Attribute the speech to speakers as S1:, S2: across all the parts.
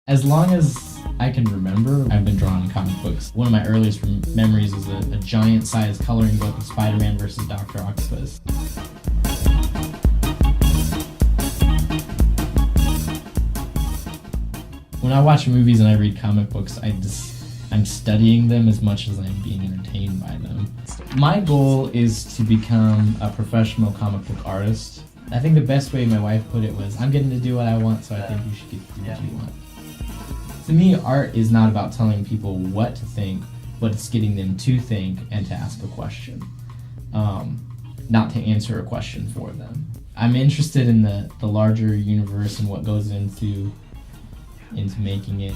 S1: As long as I can remember, I've been drawing comic books. One of my earliest memories is a giant-sized coloring book of Spider-Man versus Dr. Octopus. When I watch movies and I read comic books, I'm studying them as much as I'm being entertained by them. My goal is to become a professional comic book artist. I think the best way my wife put it was, I'm getting to do what I want, so I think you should get to do what you want. To me, art is not about telling people what to think, but it's getting them to think and to ask a question, not to answer a question for them. I'm interested in the larger universe and what goes into making it.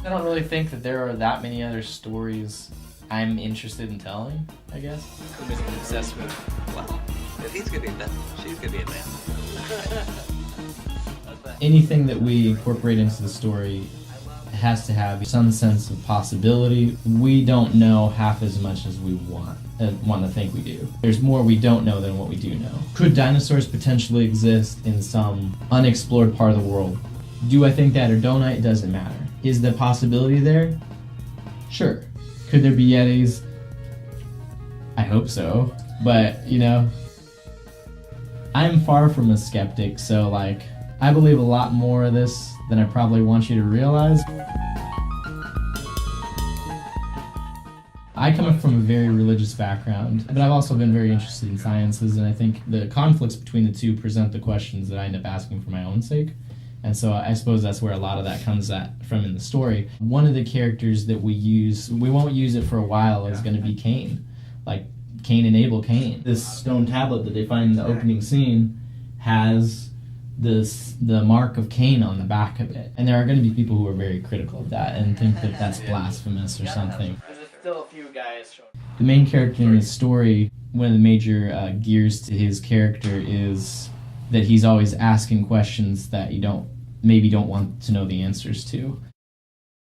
S1: I don't really think that there are that many other stories I'm interested in telling, I guess.
S2: Whom is obsessed with, well, if he's gonna be a man, she's gonna be a man.
S1: Anything that we incorporate into the story has to have some sense of possibility. We don't know half as much as we want to think we do. There's more we don't know than what we do know. Could dinosaurs potentially exist in some unexplored part of the world? Do I think that or don't I? It doesn't matter. Is the possibility there? Sure. Could there be Yetis? I hope so. But, you know, I'm far from a skeptic, so like, I believe a lot more of this than I probably want you to realize. I come up from a very religious background, but I've also been very interested in sciences, and I think the conflicts between the two present the questions that I end up asking for my own sake. And so I suppose that's where a lot of that comes from in the story. One of the characters that we won't use it for a while, is going to be Cain. Like, Cain and Abel Cain. This stone tablet that they find in the opening scene has the mark of Cain on the back of it. And there are going to be people who are very critical of that and think that that's blasphemous or something.
S2: There's still a few guys showing.
S1: The main character in the story, one of the major gears to his character is that he's always asking questions that you maybe don't want to know the answers to.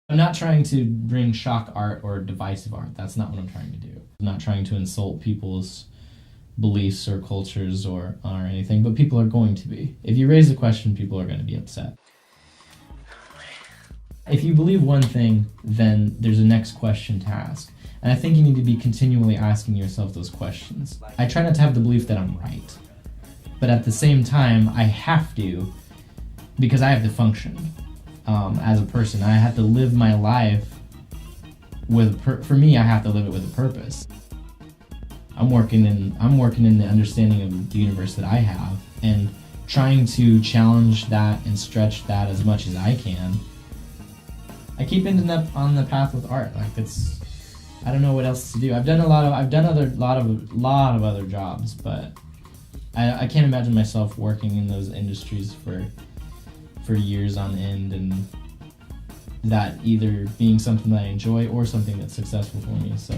S1: I'm not trying to bring shock art or divisive art. That's not what I'm trying to do. I'm not trying to insult people's beliefs or cultures or anything, but people are going to be. If you raise a question, people are going to be upset. If you believe one thing, then there's a next question to ask. And I think you need to be continually asking yourself those questions. I try not to have the belief that I'm right. But at the same time, I have to, because I have to function as a person. I have to live my life for me, I have to live it with a purpose. I'm working in the understanding of the universe that I have and trying to challenge that and stretch that as much as I can. I keep ending up on the path with art. Like, I don't know what else to do. I've done a lot of other jobs, but I can't imagine myself working in those industries for years on end, and that either being something that I enjoy or something that's successful for me. So.